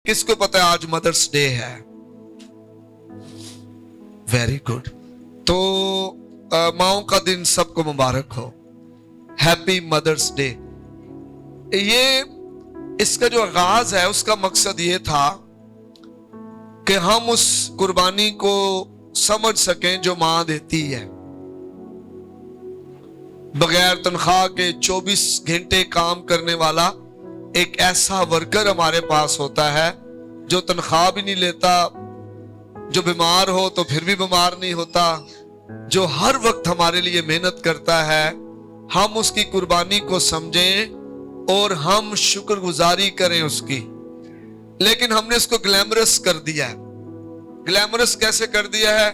کس کو پتا ہے آج مدرس ڈے ہے؟ Very good. تو ماؤں کا دن سب کو مبارک ہو. ہیپی مدرس ڈے. یہ اس کا جو آغاز ہے اس کا مقصد یہ تھا کہ ہم اس قربانی کو سمجھ سکیں جو ماں دیتی ہے. بغیر تنخواہ کے 24 گھنٹے کام کرنے والا ایک ایسا ورکر ہمارے پاس ہوتا ہے جو تنخواہ بھی نہیں لیتا، جو بیمار ہو تو پھر بھی بیمار نہیں ہوتا، جو ہر وقت ہمارے لیے محنت کرتا ہے. ہم اس کی قربانی کو سمجھیں اور ہم شکر گزاری کریں اس کی. لیکن ہم نے اس کو گلیمرس کر دیا ہے. گلیمرس کیسے کر دیا ہے؟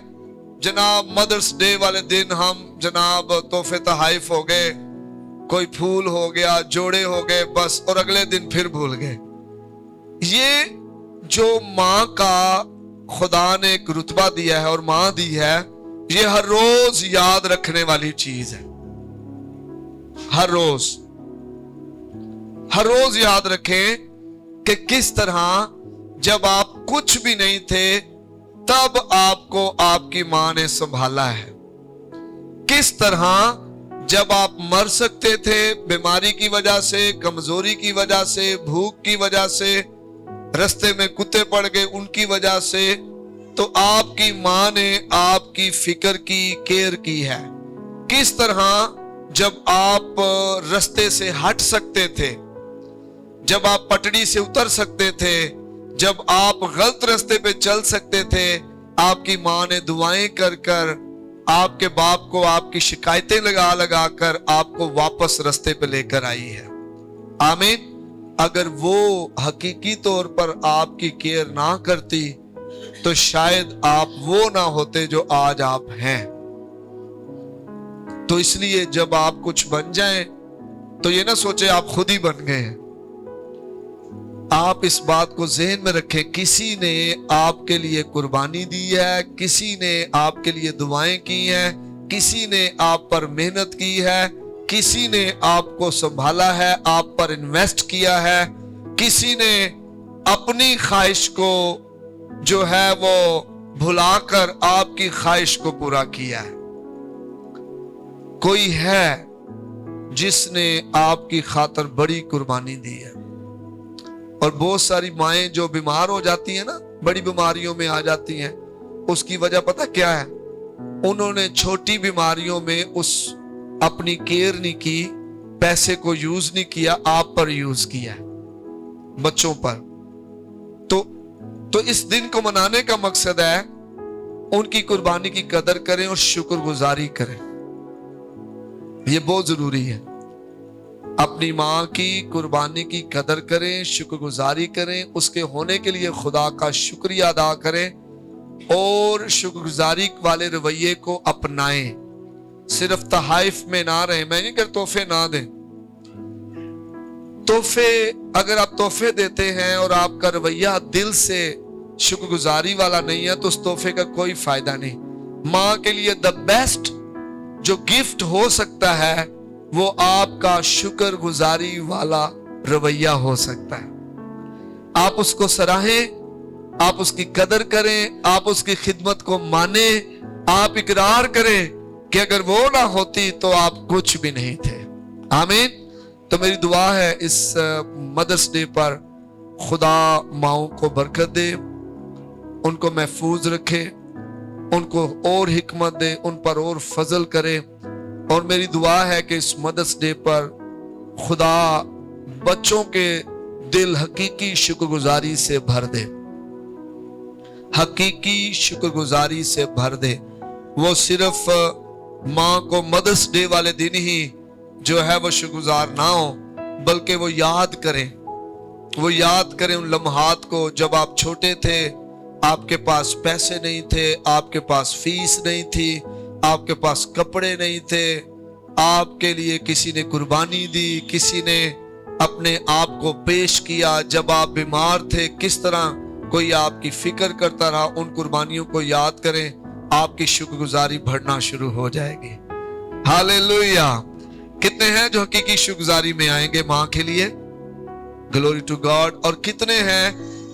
جناب مدرس ڈے والے دن ہم جناب تحفے تحائف ہو گئے، کوئی پھول ہو گیا، جوڑے ہو گئے، بس، اور اگلے دن پھر بھول گئے. یہ جو ماں کا خدا نے ایک رتبہ دیا ہے اور ماں دی ہے، یہ ہر روز یاد رکھنے والی چیز ہے. ہر روز یاد رکھیں کہ کس طرح جب آپ کچھ بھی نہیں تھے تب آپ کو آپ کی ماں نے سنبھالا ہے. کس طرح جب آپ مر سکتے تھے بیماری کی وجہ سے، کمزوری کی وجہ سے، بھوک کی وجہ سے، رستے میں کتے پڑ گئے ان کی وجہ سے، تو آپ کی ماں نے آپ کی فکر کی، کیئر کی ہے. کس طرح جب آپ رستے سے ہٹ سکتے تھے، جب آپ پٹڑی سے اتر سکتے تھے، جب آپ غلط رستے پہ چل سکتے تھے، آپ کی ماں نے دعائیں کر کر آپ کے باپ کو آپ کی شکایتیں لگا لگا کر آپ کو واپس رستے پہ لے کر آئی ہے. آمین. اگر وہ حقیقی طور پر آپ کی کیئر نہ کرتی تو شاید آپ وہ نہ ہوتے جو آج آپ ہیں. تو اس لیے جب آپ کچھ بن جائیں تو یہ نہ سوچے آپ خود ہی بن گئے ہیں. آپ اس بات کو ذہن میں رکھیں، کسی نے آپ کے لیے قربانی دی ہے، کسی نے آپ کے لیے دعائیں کی ہیں، کسی نے آپ پر محنت کی ہے، کسی نے آپ کو سنبھالا ہے، آپ پر انویسٹ کیا ہے، کسی نے اپنی خواہش کو جو ہے وہ بھلا کر آپ کی خواہش کو پورا کیا ہے. کوئی ہے جس نے آپ کی خاطر بڑی قربانی دی ہے. اور بہت ساری مائیں جو بیمار ہو جاتی ہیں نا، بڑی بیماریوں میں آ جاتی ہیں، اس کی وجہ پتہ کیا ہے؟ انہوں نے چھوٹی بیماریوں میں اپنی کیئر نہیں کی، پیسے کو یوز نہیں کیا، آپ پر یوز کیا ہے، بچوں پر. تو اس دن کو منانے کا مقصد ہے ان کی قربانی کی قدر کریں اور شکر گزاری کریں. یہ بہت ضروری ہے. اپنی ماں کی قربانی کی قدر کریں، شکر گزاری کریں، اس کے ہونے کے لیے خدا کا شکریہ ادا کریں اور شکر گزاری والے رویے کو اپنائیں. صرف تحائف میں نہ رہیں. میں نہیں کہ تحفے نہ دیں. تحفے اگر آپ تحفے دیتے ہیں اور آپ کا رویہ دل سے شکر گزاری والا نہیں ہے تو اس تحفے کا کوئی فائدہ نہیں. ماں کے لیے the بیسٹ جو گفٹ ہو سکتا ہے وہ آپ کا شکر گزاری والا رویہ ہو سکتا ہے. آپ اس کو سراہیں، آپ اس کی قدر کریں، آپ اس کی خدمت کو مانیں، آپ اقرار کریں کہ اگر وہ نہ ہوتی تو آپ کچھ بھی نہیں تھے. آمین. تو میری دعا ہے اس مدرس ڈے پر خدا ماؤں کو برکت دے، ان کو محفوظ رکھے، ان کو اور حکمت دے، ان پر اور فضل کرے. اور میری دعا ہے کہ اس مدرس ڈے پر خدا بچوں کے دل حقیقی شکر گزاری سے بھر دے، حقیقی شکر گزاری سے بھر دے. وہ صرف ماں کو مدرس ڈے والے دن ہی جو ہے وہ شکر گزار نہ ہو، بلکہ وہ یاد کریں ان لمحات کو جب آپ چھوٹے تھے، آپ کے پاس پیسے نہیں تھے، آپ کے پاس فیس نہیں تھی، آپ کے پاس کپڑے نہیں تھے، آپ کے لیے کسی نے قربانی دی، کسی نے اپنے آپ کو پیش کیا. جب آپ بیمار تھے کس طرح کوئی آپ کی فکر کرتا رہا. ان قربانیوں کو یاد کریں، آپ کی شکر گزاری بڑھنا شروع ہو جائے گی. ہاللیلویا. کتنے ہیں جو حقیقی شکر گزاری میں آئیں گے ماں کے لیے؟ Glory to God. اور کتنے ہیں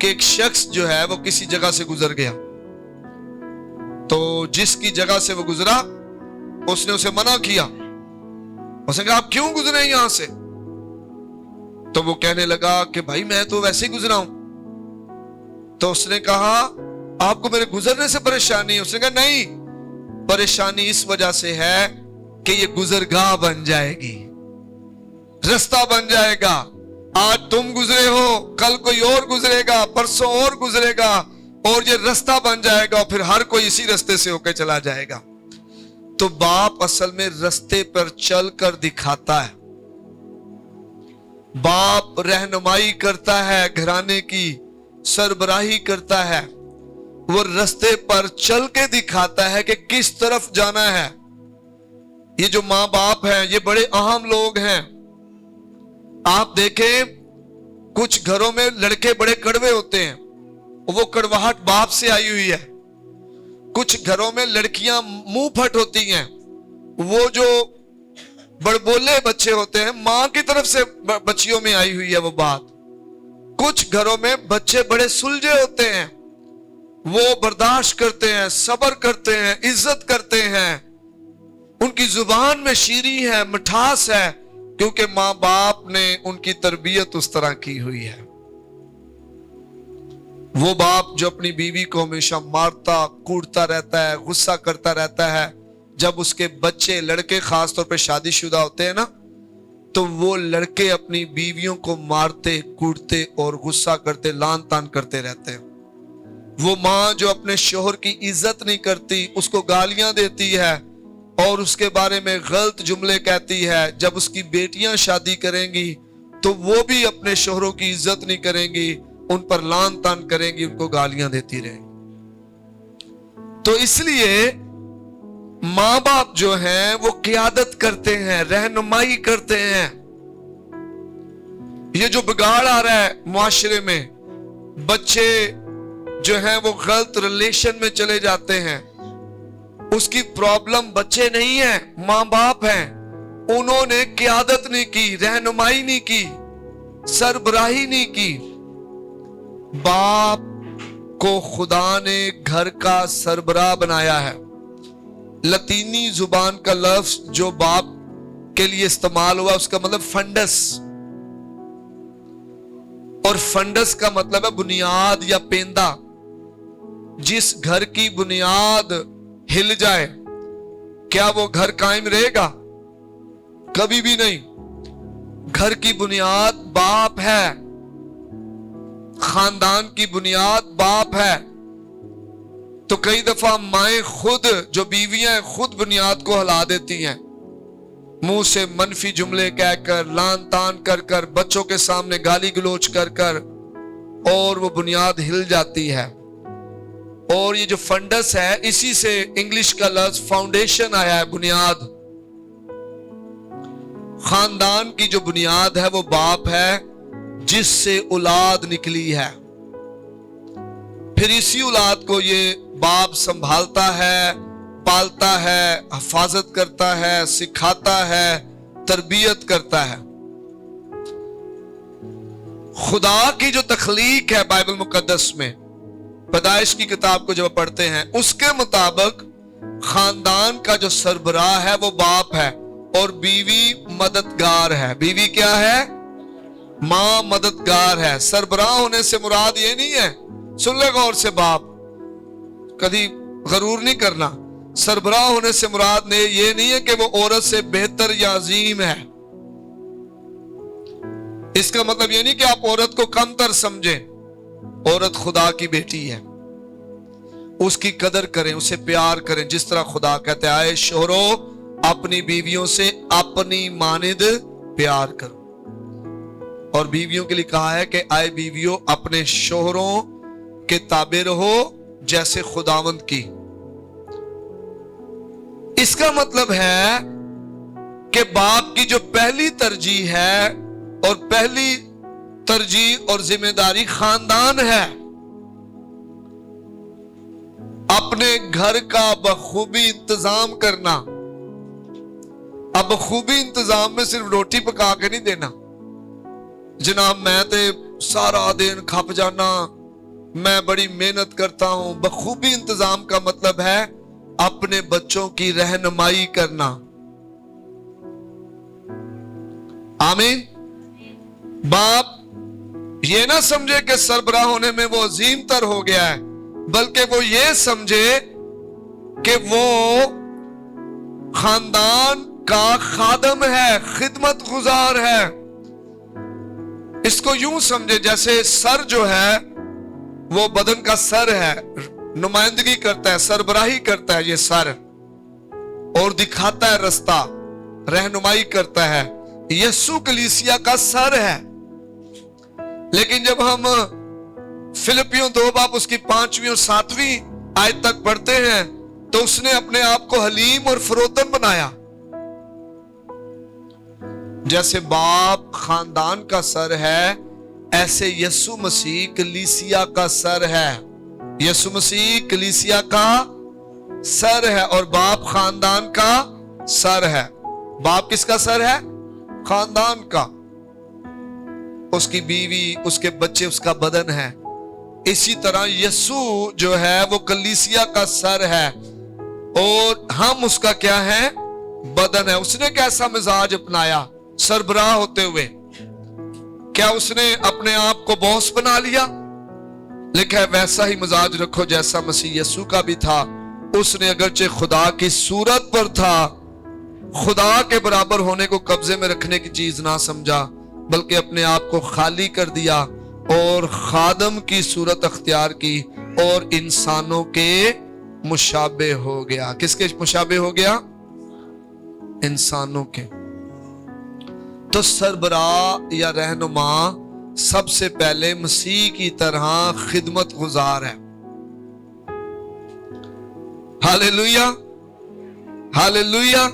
کہ ایک شخص جو ہے وہ کسی جگہ سے گزر گیا، تو جس کی جگہ سے وہ گزرا اس نے اسے منع کیا، اس نے کہا آپ کیوں گزرے ہیں یہاں سے؟ تو وہ کہنے لگا کہ بھائی میں تو ویسے ہی گزرا ہوں۔ تو اس نے کہا آپ کو میرے گزرنے سے پریشانی ہے؟ اس نے کہا نہیں، پریشانی اس وجہ سے ہے کہ یہ گزرگاہ بن جائے گی، رستہ بن جائے گا۔ آج تم گزرے ہو، کل کوئی اور گزرے گا، پرسوں اور گزرے گا، اور یہ رستہ بن جائے گا، اور پھر ہر کوئی اسی رستے سے ہو کے چلا جائے گا۔ تو باپ اصل میں رستے پر چل کر دکھاتا ہے، باپ رہنمائی کرتا ہے، گھرانے کی سربراہی کرتا ہے، وہ رستے پر چل کے دکھاتا ہے کہ کس طرف جانا ہے۔ یہ جو ماں باپ ہیں یہ بڑے اہم لوگ ہیں۔ آپ دیکھیں کچھ گھروں میں لڑکے بڑے کڑوے ہوتے ہیں، وہ کڑواہٹ باپ سے آئی ہوئی ہے۔ کچھ گھروں میں لڑکیاں منہ پھٹ ہوتی ہیں، وہ جو بڑبولے بچے ہوتے ہیں ماں کی طرف سے بچیوں میں آئی ہوئی ہے وہ بات۔ کچھ گھروں میں بچے بڑے سلجھے ہوتے ہیں، وہ برداشت کرتے ہیں، صبر کرتے ہیں، عزت کرتے ہیں، ان کی زبان میں شیریں ہے، مٹھاس ہے، کیونکہ ماں باپ نے ان کی تربیت اس طرح کی ہوئی ہے۔ وہ باپ جو اپنی بیوی کو ہمیشہ مارتا کوڑتا رہتا ہے، غصہ کرتا رہتا ہے، جب اس کے بچے لڑکے خاص طور پہ شادی شدہ ہوتے ہیں نا، تو وہ لڑکے اپنی بیویوں کو مارتے کوڑتے اور غصہ کرتے لان تان کرتے رہتے ہیں۔ وہ ماں جو اپنے شوہر کی عزت نہیں کرتی، اس کو گالیاں دیتی ہے اور اس کے بارے میں غلط جملے کہتی ہے، جب اس کی بیٹیاں شادی کریں گی تو وہ بھی اپنے شوہروں کی عزت نہیں کریں گی، ان پر لان تان کریں گی، ان کو گالیاں دیتی رہیں گی۔ تو اس لیے ماں باپ جو ہیں وہ قیادت کرتے ہیں، رہنمائی کرتے ہیں۔ یہ جو بگاڑ آ رہا ہے معاشرے میں، بچے جو ہیں وہ غلط ریلیشن میں چلے جاتے ہیں، اس کی پرابلم بچے نہیں ہیں، ماں باپ ہیں۔ انہوں نے قیادت نہیں کی، رہنمائی نہیں کی، سربراہی نہیں کی۔ باپ کو خدا نے گھر کا سربراہ بنایا ہے۔ لطینی زبان کا لفظ جو باپ کے لیے استعمال ہوا اس کا مطلب فنڈس، اور فنڈس کا مطلب ہے بنیاد یا پیندہ۔ جس گھر کی بنیاد ہل جائے کیا وہ گھر قائم رہے گا؟ کبھی بھی نہیں۔ گھر کی بنیاد باپ ہے، خاندان کی بنیاد باپ ہے۔ تو کئی دفعہ مائیں خود جو بیویاں ہیں خود بنیاد کو ہلا دیتی ہیں، منہ سے منفی جملے کہہ کر، لان تان کر کر، بچوں کے سامنے گالی گلوچ کر کر، اور وہ بنیاد ہل جاتی ہے۔ اور یہ جو فنڈس ہے اسی سے انگلش کا لفظ فاؤنڈیشن آیا ہے، بنیاد۔ خاندان کی جو بنیاد ہے وہ باپ ہے، جس سے اولاد نکلی ہے۔ پھر اسی اولاد کو یہ باپ سنبھالتا ہے، پالتا ہے، حفاظت کرتا ہے، سکھاتا ہے، تربیت کرتا ہے۔ خدا کی جو تخلیق ہے بائبل مقدس میں، پیدائش کی کتاب کو جب پڑھتے ہیں، اس کے مطابق خاندان کا جو سربراہ ہے وہ باپ ہے، اور بیوی مددگار ہے۔ بیوی کیا ہے؟ ماں مددگار ہے۔ سربراہ ہونے سے مراد یہ نہیں ہے، سن لے غور سے باپ، کبھی غرور نہیں کرنا، سربراہ ہونے سے مراد یہ نہیں ہے کہ وہ عورت سے بہتر یا عظیم ہے۔ اس کا مطلب یہ نہیں کہ آپ عورت کو کم تر سمجھیں۔ عورت خدا کی بیٹی ہے، اس کی قدر کریں، اسے پیار کریں، جس طرح خدا کہتے ہیں آئے شوہرو اپنی بیویوں سے اپنی مانند پیار کرو۔ اور بیویوں کے لیے کہا ہے کہ آئے بیویوں اپنے شوہروں کے تابع رہو جیسے خداوند کی۔ اس کا مطلب ہے کہ باپ کی جو پہلی ترجیح ہے اور پہلی ترجیح اور ذمہ داری خاندان ہے، اپنے گھر کا بخوبی انتظام کرنا۔ اب بخوبی انتظام میں صرف روٹی پکا کے نہیں دینا، جناب میں تے سارا دن کھپ جانا، میں بڑی محنت کرتا ہوں. بخوبی انتظام کا مطلب ہے اپنے بچوں کی رہنمائی کرنا. آمین. باپ یہ نہ سمجھے کہ سربراہ ہونے میں وہ عظیم تر ہو گیا ہے، بلکہ وہ یہ سمجھے کہ وہ خاندان کا خادم ہے، خدمت گزار ہے. اس کو یوں سمجھے جیسے سر جو ہے وہ بدن کا سر ہے، نمائندگی کرتا ہے، سربراہی کرتا ہے یہ سر، اور دکھاتا ہے رستہ، رہنمائی کرتا ہے. یسوع کلیسیا کا سر ہے. لیکن جب ہم فلپیوں 2 باب اس کی 5ویں اور 7ویں آیت تک پڑھتے ہیں تو اس نے اپنے آپ کو حلیم اور فروتن بنایا. جیسے باپ خاندان کا سر ہے، ایسے یسوع مسیح کلیسیا کا سر ہے. یسوع مسیح کلیسیا کا سر ہے اور باپ خاندان کا سر ہے. باپ کس کا سر ہے؟ خاندان کا. اس کی بیوی، اس کے بچے اس کا بدن ہے. اسی طرح یسوع جو ہے وہ کلیسیا کا سر ہے اور ہم اس کا کیا ہے؟ بدن ہے. اس نے کیسا مزاج اپنایا سربراہ ہوتے ہوئے؟ کیا اس نے اپنے آپ کو باس بنا لیا؟ لکھا ہے ویسا ہی مزاج رکھو جیسا مسیح یسوع کا بھی تھا. اس نے اگرچہ خدا کی صورت پر تھا، خدا کے برابر ہونے کو قبضے میں رکھنے کی چیز نہ سمجھا، بلکہ اپنے آپ کو خالی کر دیا اور خادم کی صورت اختیار کی اور انسانوں کے مشابہ ہو گیا. کس کے مشابہ ہو گیا؟ انسانوں کے. تو سربراہ یا رہنما سب سے پہلے مسیح کی طرح خدمت گزار ہے. ہاللیلویا، ہاللیلویا.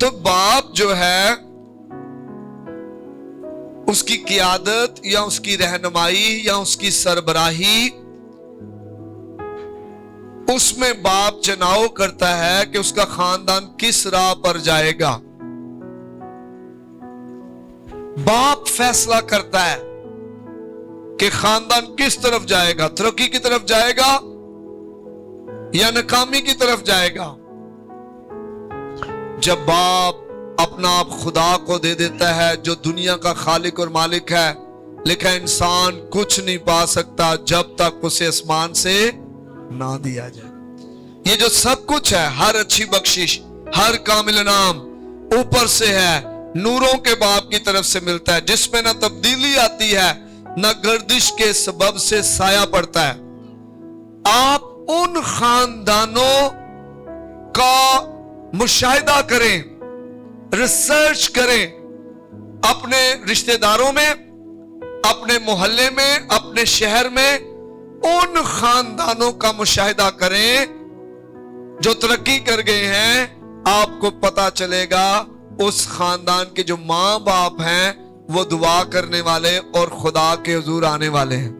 تو باپ جو ہے اس کی قیادت یا اس کی رہنمائی یا اس کی سربراہی، اس میں باپ چناؤ کرتا ہے کہ اس کا خاندان کس راہ پر جائے گا. باپ فیصلہ کرتا ہے کہ خاندان کس طرف جائے گا، ترقی کی طرف جائے گا یا ناکامی کی طرف جائے گا. جب باپ اپنا آپ خدا کو دے دیتا ہے جو دنیا کا خالق اور مالک ہے، لکھا انسان کچھ نہیں پا سکتا جب تک اسے آسمان سے نہ دیا جائے. یہ جو سب کچھ ہے، ہر اچھی بخشش، ہر کامل انعام اوپر سے ہے، نوروں کے باپ کی طرف سے ملتا ہے، جس میں نہ تبدیلی آتی ہے نہ گردش کے سبب سے سایہ پڑتا ہے. آپ ان خاندانوں کا مشاہدہ کریں، ریسرچ کریں، اپنے رشتہ داروں میں، اپنے محلے میں، اپنے شہر میں ان خاندانوں کا مشاہدہ کریں جو ترقی کر گئے ہیں. آپ کو پتا چلے گا اس خاندان کے جو ماں باپ ہیں وہ دعا کرنے والے اور خدا کے حضور آنے والے ہیں.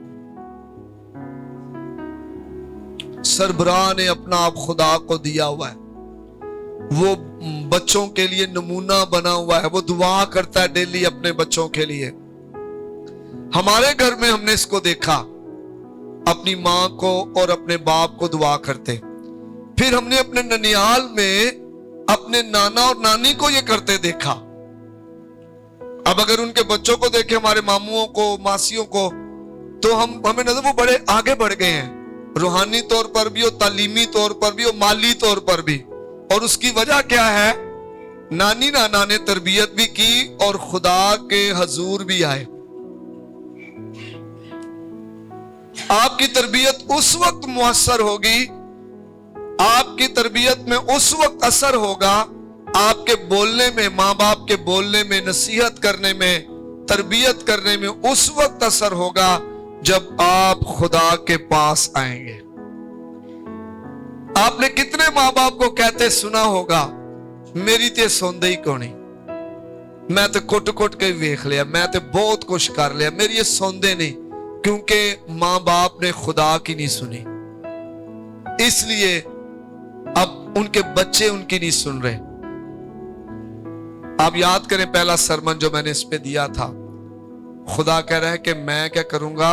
سربراہ نے اپنا آپ خدا کو دیا ہوا ہے، وہ بچوں کے لیے نمونہ بنا ہوا ہے، وہ دعا کرتا ہے ڈیلی اپنے بچوں کے لیے. ہمارے گھر میں ہم نے اس کو دیکھا، اپنی ماں کو اور اپنے باپ کو دعا کرتے. پھر ہم نے اپنے ننیال میں اپنے نانا اور نانی کو یہ کرتے دیکھا. اب اگر ان کے بچوں کو دیکھیں، ہمارے ماموں کو، ماسیوں کو، تو ہمیں نظر وہ بڑے آگے بڑھ گئے ہیں، روحانی طور پر بھی اور تعلیمی طور پر بھی اور مالی طور پر بھی. اور اس کی وجہ کیا ہے؟ نانی نانا نے تربیت بھی کی اور خدا کے حضور بھی آئے. آپ کی تربیت اس وقت مؤثر ہوگی، آپ کی تربیت میں اس وقت اثر ہوگا، آپ کے بولنے میں، ماں باپ کے بولنے میں، نصیحت کرنے میں، تربیت کرنے میں اس وقت اثر ہوگا جب آپ خدا کے پاس آئیں گے. آپ نے کتنے ماں باپ کو کہتے سنا ہوگا، میری تے سوندے ہی کونی، میں تے کٹ کٹ کے ویکھ لیا، میں تے بہت کچھ کر لیا، میری یہ سوندے نہیں. کیونکہ ماں باپ نے خدا کی نہیں سنی، اس لیے اب ان کے بچے ان کی نہیں سن رہے. آپ یاد کریں پہلا سرمن جو میں نے اس پہ دیا تھا، خدا کہہ رہا ہے کہ میں کیا کروں گا،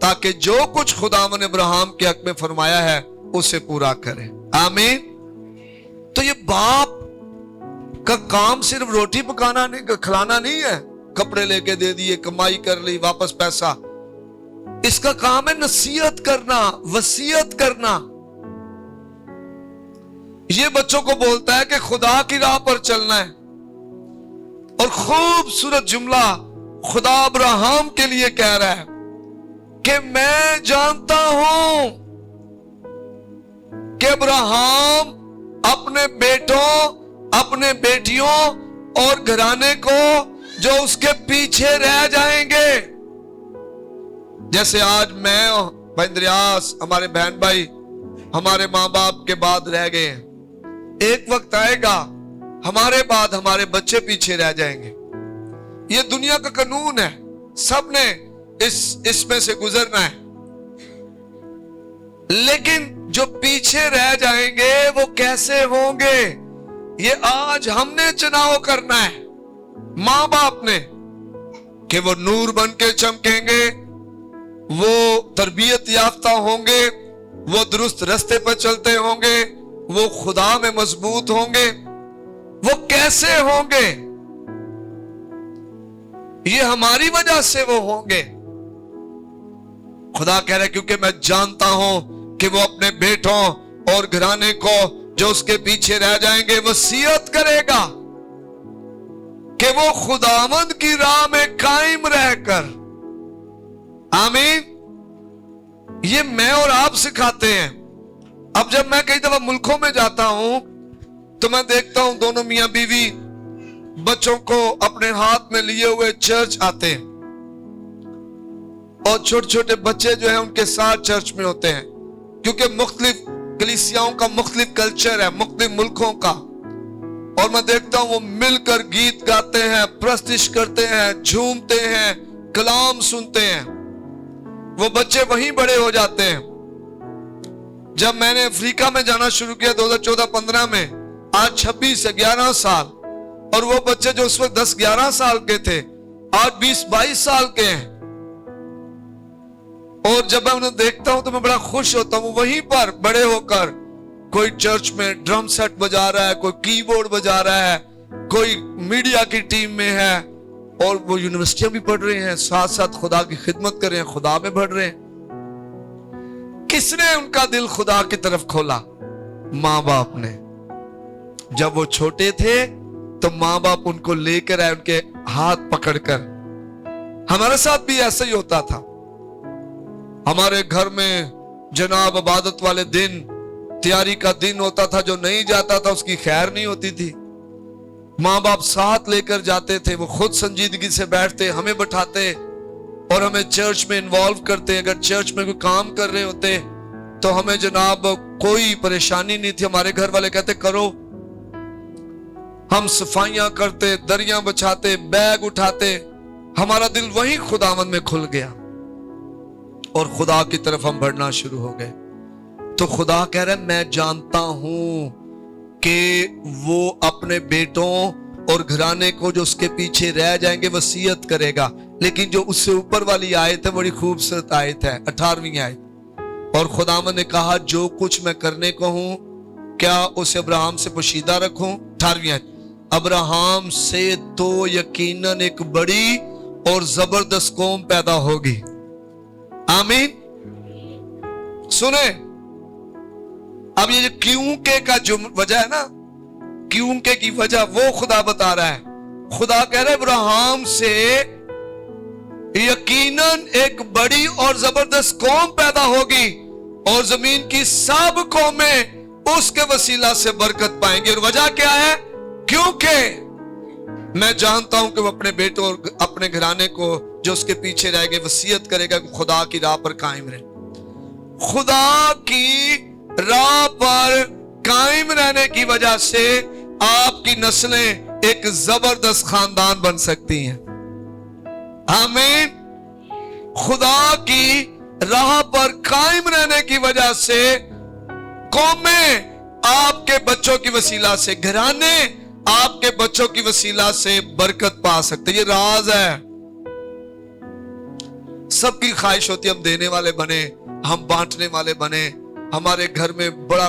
تاکہ جو کچھ خداوند نے ابراہیم کے حق میں فرمایا ہے اسے پورا کرے. آمین. تو یہ باپ کا کام صرف روٹی پکانا نہیں، کھلانا نہیں ہے، کپڑے لے کے دے دیے، کمائی کر لی، واپس پیسہ. اس کا کام ہے نصیحت کرنا، وصیت کرنا. یہ بچوں کو بولتا ہے کہ خدا کی راہ پر چلنا ہے. اور خوبصورت جملہ خدا ابراہیم کے لیے کہہ رہا ہے کہ میں جانتا ہوں کہ ابراہیم اپنے بیٹوں، اپنے بیٹیوں اور گھرانے کو جو اس کے پیچھے رہ جائیں گے. جیسے آج میں بھائی اندریاس، ہمارے بہن بھائی ہمارے ماں باپ کے بعد رہ گئے ہیں، ایک وقت آئے گا ہمارے بعد ہمارے بچے پیچھے رہ جائیں گے. یہ دنیا کا قانون ہے، سب نے اس میں سے گزرنا ہے. لیکن جو پیچھے رہ جائیں گے وہ کیسے ہوں گے؟ یہ آج ہم نے چناؤ کرنا ہے، ماں باپ نے، کہ وہ نور بن کے چمکیں گے، وہ تربیت یافتہ ہوں گے، وہ درست رستے پر چلتے ہوں گے، وہ خدا میں مضبوط ہوں گے. وہ کیسے ہوں گے؟ یہ ہماری وجہ سے وہ ہوں گے. خدا کہہ رہا ہے کیونکہ میں جانتا ہوں کہ وہ اپنے بیٹوں اور گھرانے کو جو اس کے پیچھے رہ جائیں گے وصیت کرے گا کہ وہ خداوند کی راہ میں قائم رہ کر. آمین. یہ میں اور آپ سکھاتے ہیں. اب جب میں کئی دفعہ ملکوں میں جاتا ہوں تو میں دیکھتا ہوں دونوں میاں بیوی بچوں کو اپنے ہاتھ میں لیے ہوئے چرچ آتے ہیں، اور چھوٹے چھوٹے بچے جو ہیں ان کے ساتھ چرچ میں ہوتے ہیں، کیونکہ مختلف کلیسیاؤں کا مختلف کلچر ہے، مختلف ملکوں کا. اور میں دیکھتا ہوں وہ مل کر گیت گاتے ہیں، پرستش کرتے ہیں، جھومتے ہیں، کلام سنتے ہیں. وہ بچے وہیں بڑے ہو جاتے ہیں. جب میں نے افریقہ میں جانا شروع کیا 2014-15 میں، آج 26 سے 11 سال، اور وہ بچے جو اس وقت 10-11 سال کے تھے آج 20-22 سال کے ہیں. اور جب میں انہیں دیکھتا ہوں تو میں بڑا خوش ہوتا ہوں. وہیں پر بڑے ہو کر کوئی چرچ میں ڈرم سیٹ بجا رہا ہے، کوئی کی بورڈ بجا رہا ہے، کوئی میڈیا کی ٹیم میں ہے، اور وہ یونیورسٹیاں بھی پڑھ رہے ہیں، ساتھ ساتھ خدا کی خدمت کر رہے ہیں، خدا میں بڑھ رہے ہیں. کس نے ان کا دل خدا کی طرف کھولا؟ ماں باپ نے. جب وہ چھوٹے تھے تو ماں باپ ان کو لے کر آئے، ان کے ہاتھ پکڑ کر. ہمارے ساتھ بھی ایسا ہی ہوتا تھا. ہمارے گھر میں جناب عبادت والے دن، تیاری کا دن ہوتا تھا، جو نہیں جاتا تھا اس کی خیر نہیں ہوتی تھی. ماں باپ ساتھ لے کر جاتے تھے، وہ خود سنجیدگی سے بیٹھتے، ہمیں بٹھاتے اور ہمیں چرچ میں انوالو کرتے. اگر چرچ میں کوئی کام کر رہے ہوتے تو ہمیں جناب کوئی پریشانی نہیں تھی. ہمارے گھر والے کہتے کرو. ہم صفائیاں کرتے، دریاں بچھاتے، بیگ اٹھاتے. ہمارا دل وہی خداوند میں کھل گیا اور خدا کی طرف ہم بڑھنا شروع ہو گئے. تو خدا کہہ رہا ہے میں جانتا ہوں کہ وہ اپنے بیٹوں اور گھرانے کو جو اس کے پیچھے رہ جائیں گے وصیت کرے گا. لیکن جو اس سے اوپر والی آیت ہے بڑی خوبصورت آیت ہے، 18ویں آیت. اور خداوند نے کہا جو کچھ میں کرنے کو ہوں کیا اسے ابراہیم سے پوشیدہ رکھوں. 18ویں آیت. ابراہیم سے تو یقیناً ایک بڑی اور زبردست قوم پیدا ہوگی. آمین. سنیں اب یہ کیونکہ کا جو وجہ ہے نا، کیونکہ کی وجہ وہ خدا بتا رہا ہے. خدا کہہ رہا ہے ابراہیم سے یقیناً ایک بڑی اور زبردست قوم پیدا ہوگی اور زمین کی سب قومیں اس کے وسیلہ سے برکت پائیں گی. اور وجہ کیا ہے؟ کیونکہ میں جانتا ہوں کہ وہ اپنے بیٹوں اور اپنے گھرانے کو جو اس کے پیچھے رہ گئے وصیت کرے گا کہ خدا کی راہ پر قائم رہے. خدا کی راہ پر قائم رہنے کی وجہ سے آپ کی نسلیں ایک زبردست خاندان بن سکتی ہیں. آمین. خدا کی راہ پر قائم رہنے کی وجہ سے قومیں آپ کے بچوں کی وسیلہ سے، گھرانے آپ کے بچوں کی وسیلہ سے برکت پا سکتے. یہ راز ہے. سب کی خواہش ہوتی ہے ہم دینے والے بنے, ہم بانٹنے والے بنے, ہمارے گھر میں بڑا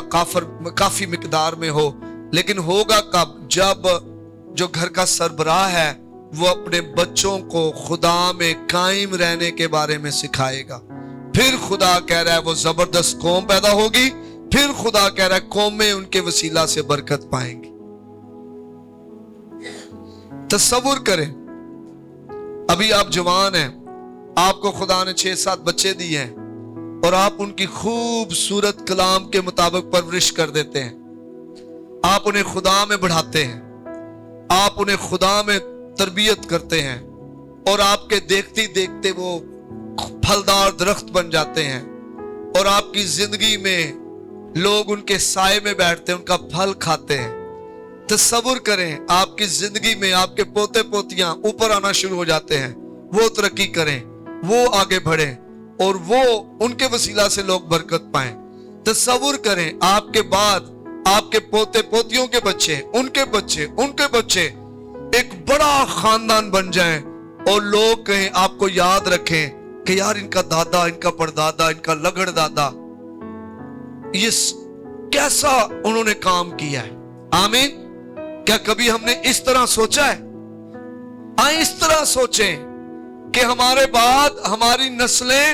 کافی مقدار میں ہو. لیکن ہوگا کب؟ جب جو گھر کا سربراہ ہے وہ اپنے بچوں کو خدا میں قائم رہنے کے بارے میں سکھائے گا. پھر خدا کہہ رہا ہے وہ زبردست قوم پیدا ہوگی. پھر خدا کہہ رہا ہے قومیں ان کے وسیلہ سے برکت پائیں گی. تصور کریں, ابھی آپ جوان ہیں, آپ کو خدا نے 6-7 بچے دیے ہیں اور آپ ان کی خوبصورت کلام کے مطابق پرورش کر دیتے ہیں. آپ انہیں خدا میں بڑھاتے ہیں, آپ انہیں خدا میں تربیت کرتے ہیں, اور آپ کے دیکھتے دیکھتے وہ پھلدار درخت بن جاتے ہیں, اور آپ کی زندگی میں لوگ ان کے سائے میں بیٹھتے ہیں, ان کا پھل کھاتے ہیں. تصور کریں آپ کی زندگی میں آپ کے پوتے پوتیاں اوپر آنا شروع ہو جاتے ہیں, وہ ترقی کریں, وہ آگے بڑھیں, اور وہ ان کے وسیلہ سے لوگ برکت پائیں. تصور کریں آپ کے بعد آپ کے پوتے پوتیوں کے بچے, ان کے بچے, ان کے بچے ایک بڑا خاندان بن جائیں, اور لوگ کہیں, آپ کو یاد رکھیں کہ یار ان کا دادا, ان کا پردادا, ان کا لگڑ دادا, یہ کیسا انہوں نے کام کیا ہے. آمین. کیا کبھی ہم نے اس طرح سوچا ہے؟ آئیں اس طرح سوچیں کہ ہمارے بعد ہماری نسلیں,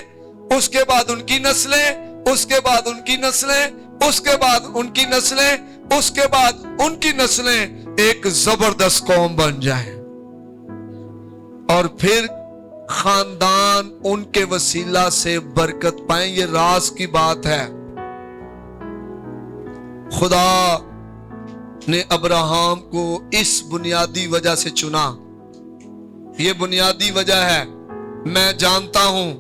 اس کے بعد ان کی نسلیں, اس کے بعد ان کی نسلیں, اس کے بعد ان کی نسلیں, اس کے بعد ان کی نسلیں ایک زبردست قوم بن جائیں, اور پھر خاندان ان کے وسیلہ سے برکت پائیں. یہ راز کی بات ہے. خدا نے ابراہیم کو اس بنیادی وجہ سے چنا. یہ بنیادی وجہ ہے. میں جانتا ہوں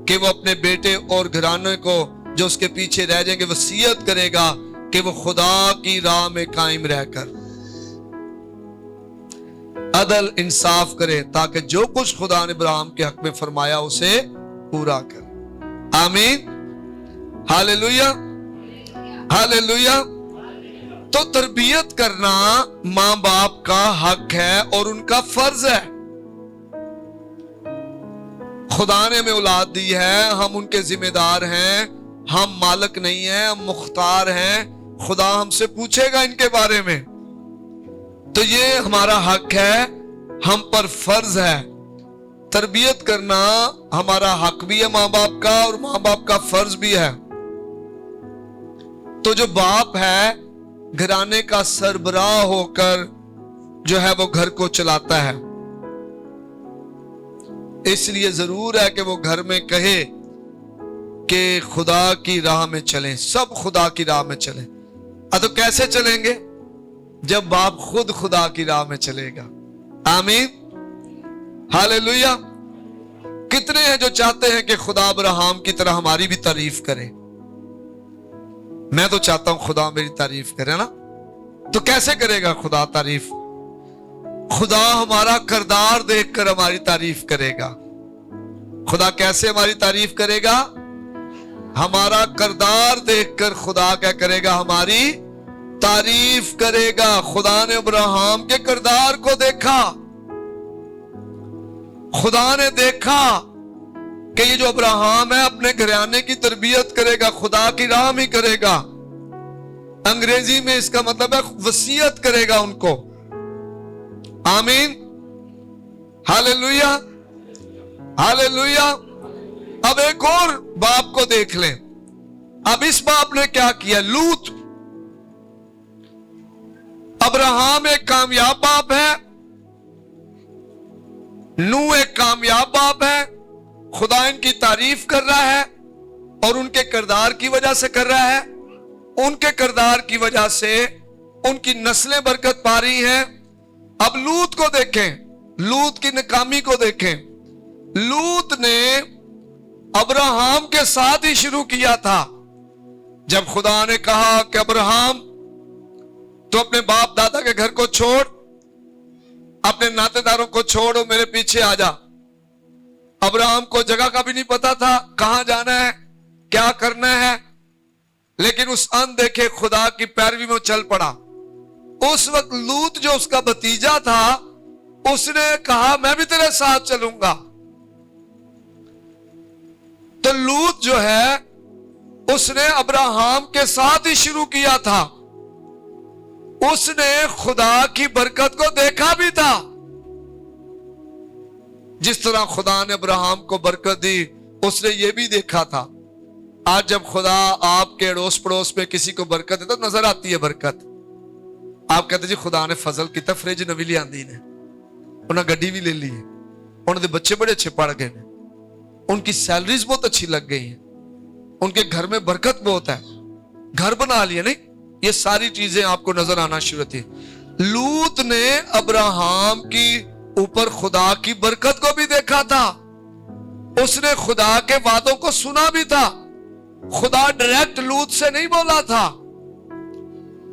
کہ وہ اپنے بیٹے اور گھرانے کو جو اس کے پیچھے رہ جائیں گے وصیت کرے گا کہ وہ خدا کی راہ میں قائم رہ کر عدل انصاف کرے, تاکہ جو کچھ خدا نے ابراہیم کے حق میں فرمایا اسے پورا کرے. آمین. ہاللیلویا, ہاللیلویا. تو تربیت کرنا ماں باپ کا حق ہے اور ان کا فرض ہے. خدا نے ہمیں اولاد دی ہے, ہم ان کے ذمہ دار ہیں, ہم مالک نہیں ہیں, ہم مختار ہیں. خدا ہم سے پوچھے گا ان کے بارے میں, تو یہ ہمارا حق ہے, ہم پر فرض ہے. تربیت کرنا ہمارا حق بھی ہے ماں باپ کا, اور ماں باپ کا فرض بھی ہے. تو جو باپ ہے گھرانے کا سربراہ ہو کر جو ہے وہ گھر کو چلاتا ہے. اس لیے ضرور ہے کہ وہ گھر میں کہے کہ خدا کی راہ میں چلیں, سب خدا کی راہ میں چلیں. تو کیسے چلیں گے؟ جب باپ خود خدا کی راہ میں چلے گا. آمین. ہاللیلویا. کتنے ہیں جو چاہتے ہیں کہ خدا ابراہیم کی طرح ہماری بھی تعریف کرے؟ میں تو چاہتا ہوں خدا میری تعریف کرے نا. تو کیسے کرے گا خدا تعریف؟ خدا ہمارا کردار دیکھ کر ہماری تعریف کرے گا. خدا کیسے ہماری تعریف کرے گا؟ ہمارا کردار دیکھ کر خدا کیا کرے گا؟ ہماری تعریف کرے گا. خدا نے ابراہیم کے کردار کو دیکھا, خدا نے دیکھا کہ یہ جو ابراہیم ہے اپنے گھرانے کی تربیت کرے گا, خدا کی راہ میں کرے گا. انگریزی میں اس کا مطلب ہے وصیت کرے گا ان کو. آمین. ہاللیلویا, ہاللیلویا. اب ایک اور باپ کو دیکھ لیں. اب اس باپ نے کیا کیا؟ لوط. ابراہیم ایک کامیاب باپ ہے, نوح ایک کامیاب باپ ہے. خدا ان کی تعریف کر رہا ہے اور ان کے کردار کی وجہ سے کر رہا ہے. ان کے کردار کی وجہ سے ان کی نسلیں برکت پا رہی ہیں. اب لوط کو دیکھیں, لوط کی ناکامی کو دیکھیں. لوط نے ابراہیم کے ساتھ ہی شروع کیا تھا. جب خدا نے کہا کہ ابراہیم تو اپنے باپ دادا کے گھر کو چھوڑ, اپنے ناتے داروں کو چھوڑ اور میرے پیچھے آ جا. ابراہیم کو جگہ کا بھی نہیں پتا تھا, کہاں جانا ہے, کیا کرنا ہے, لیکن اس اندیکھے خدا کی پیروی میں چل پڑا. اس وقت لوط جو اس کا بھتیجا تھا اس نے کہا میں بھی تیرے ساتھ چلوں گا. تو لوط جو ہے اس نے ابراہیم کے ساتھ ہی شروع کیا تھا. اس نے خدا کی برکت کو دیکھا بھی تھا. جس طرح خدا نے ابراہیم کو برکت دی اس نے یہ بھی دیکھا تھا. آج جب خدا آپ کے اڑوس پڑوس میں کسی کو برکت دیتا نظر آتی ہے برکت. آپ کہتے جی خدا نے فضل کیتا, فریج نوی لے آندی نے, انہیں گڈی بھی لے لی ہے, انہوں نے بچے بڑے اچھے پڑھ گئے, ان کی سیلریز بہت اچھی لگ گئی ہیں, ان کے گھر میں برکت بہت ہے, گھر بنا لیا. نہیں, یہ ساری چیزیں آپ کو نظر آنا شروع تھی. لوط نے ابراہیم کی اوپر خدا کی برکت کو بھی دیکھا تھا. اس نے خدا کے وعدوں کو سنا بھی تھا. خدا ڈائریکٹ لوط سے نہیں بولا تھا.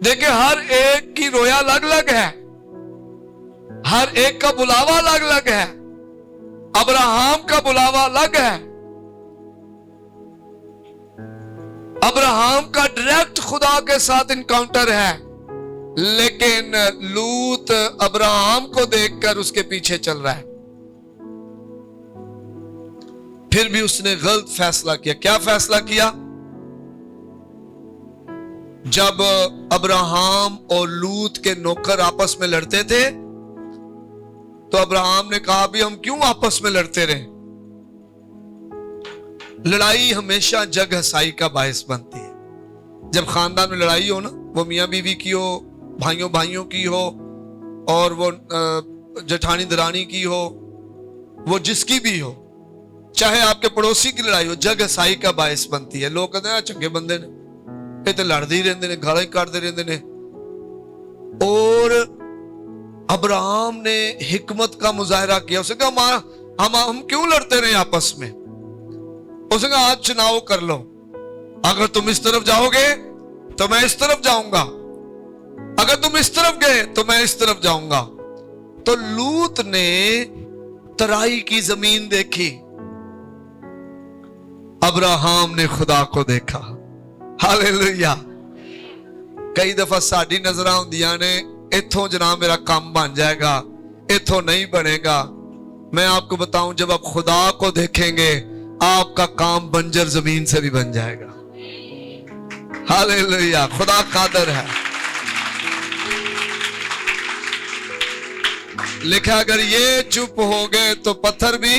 دیکھیں ہر ایک کی رویا الگ الگ ہے, ہر ایک کا بلاوا الگ الگ ہے. ابراہیم کا بلاوا الگ ہے. ابراہیم کا ڈائریکٹ خدا کے ساتھ انکاؤنٹر ہے, لیکن لوط ابراہیم کو دیکھ کر اس کے پیچھے چل رہا ہے. پھر بھی اس نے غلط فیصلہ کیا. کیا فیصلہ کیا؟ جب ابراہیم اور لوط کے نوکر آپس میں لڑتے تھے تو ابراہیم نے کہا بھی ہم کیوں آپس میں لڑتے رہے. لڑائی ہمیشہ جگ ہسائی کا باعث بنتی ہے. جب خاندان میں لڑائی ہو نا, وہ میاں بیوی کی ہو, بھائیوں بھائیوں کی ہو, اور وہ جٹھانی درانی کی ہو, وہ جس کی بھی ہو, چاہے آپ کے پڑوسی کی لڑائی ہو, جگ ہسائی کا باعث بنتی ہے. لوگ کہتے ہیں چنگے بندے نے, یہ تو لڑتے ہی رہتے ہیں, گالاں ہی کاٹتے رہتے ہیں. اور ابراہیم نے حکمت کا مظاہرہ کیا. اسے کہا ہم کیوں لڑتے رہے آپس میں. اسے کہا آج چناؤ کر لو, اگر تم اس طرف جاؤ گے تو میں اس طرف جاؤں گا, اگر تم اس طرف گئے تو میں اس طرف جاؤں گا. تو لوط نے ترائی کی زمین دیکھی, ابراہیم نے خدا کو دیکھا. ہاللیلویا. کئی دفعہ ساڈی نظراں ہوندیاں نے ایتھوں جناب میرا کام بن جائے گا, ایتھوں نہیں بنے گا. میں آپ کو بتاؤں جب آپ خدا کو دیکھیں گے آپ کا کام بنجر زمین سے بھی بن جائے گا. ہاللیلویا. خدا قادر ہے. لکھا اگر یہ چپ ہو گئے تو پتھر بھی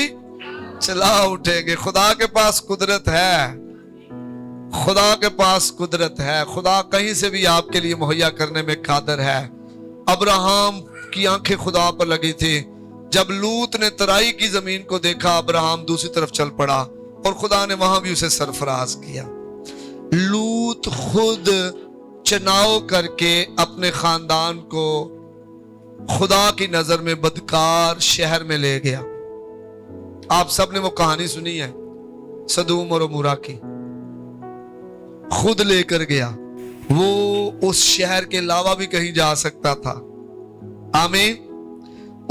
چلا اٹھیں گے. خدا کے پاس قدرت ہے, خدا کے پاس قدرت ہے. خدا کہیں سے بھی آپ کے لیے مہیا کرنے میں قادر ہے. ابراہیم کی آنکھیں خدا پر لگی تھی. جب لوط نے ترائی کی زمین کو دیکھا, ابراہیم دوسری طرف چل پڑا اور خدا نے وہاں بھی اسے سرفراز کیا. لوط خود چناؤ کر کے اپنے خاندان کو خدا کی نظر میں بدکار شہر میں لے گیا. آپ سب نے وہ کہانی سنی ہے سدوم اور عمورہ کی. خود لے کر گیا. وہ اس شہر کے علاوہ بھی کہیں جا سکتا تھا. آمین.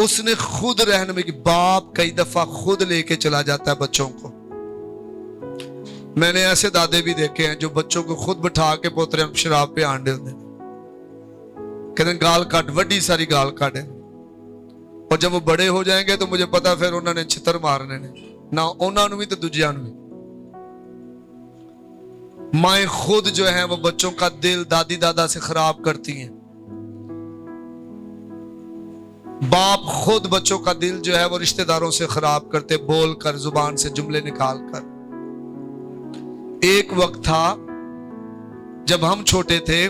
اس نے خود رہنمائی کی. باپ کئی دفعہ خود لے کے چلا جاتا ہے بچوں کو. میں نے ایسے دادے بھی دیکھے ہیں جو بچوں کو خود بٹھا کے پوترے شراب پہ آنڈے ہوتے ہیں, کہتے ہیں گال کاٹ, وڈی ساری گال کاٹیں, اور جب وہ بڑے ہو جائیں گے تو مجھے پتا پھر انہوں نے چھتر مارنے نے, نہ انہوں نے بھی تو دوجیاں نے بھی. مائیں خود جو ہیں وہ بچوں کا دل دادی دادا سے خراب کرتی ہیں. باپ خود بچوں کا دل جو ہے وہ رشتہ داروں سے خراب کرتے, بول کر, زبان سے جملے نکال کر. ایک وقت تھا جب ہم چھوٹے تھے,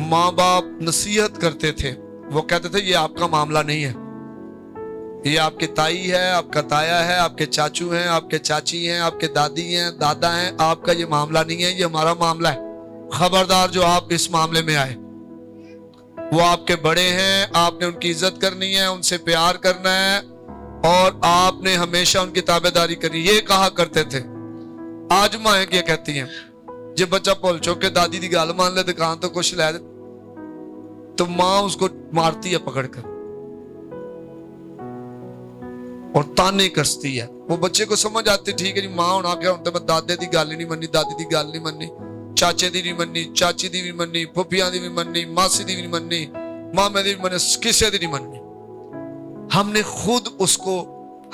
ماں باپ نصیحت کرتے تھے. وہ کہتے تھے یہ آپ کا معاملہ نہیں ہے, یہ آپ کے تائی ہے, آپ کا تایا ہے, آپ کے چاچو ہیں, آپ کے چاچی ہیں, آپ کے دادی ہیں, دادا ہیں, آپ کا یہ معاملہ نہیں ہے, یہ ہمارا معاملہ ہے. خبردار جو آپ اس معاملے میں آئے, وہ آپ کے بڑے ہیں, آپ نے ان کی عزت کرنی ہے, ان سے پیار کرنا ہے, اور آپ نے ہمیشہ ان کی تابعداری کرنی. یہ کہا کرتے تھے. آج مائیں کیا کہتی ہیں, جب بچہ پول چوکے دادی دی گال مان لے دکان تو کچھ لے دے تو ماں اس کو مارتی ہے پکڑ کر اور تانے کستی ہے. وہ بچے کو سمجھ آتی ٹھیک ہے جی ماں ہونا کیا ہوتا ہے, دادے دی گال نہیں مننی, دادی دی گال نہیں مننی, چاچے دی نہیں مننی, چاچی دی بھی مننی, پھپھیاں دی بھی مننی, ماسی دی بھی نہیں مننی, مامے دی بھی مننی, کسے دی نہیں مننی. ہم نے خود اس کو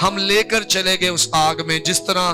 ہم لے کر چلے گئے اس آگ میں, جس طرح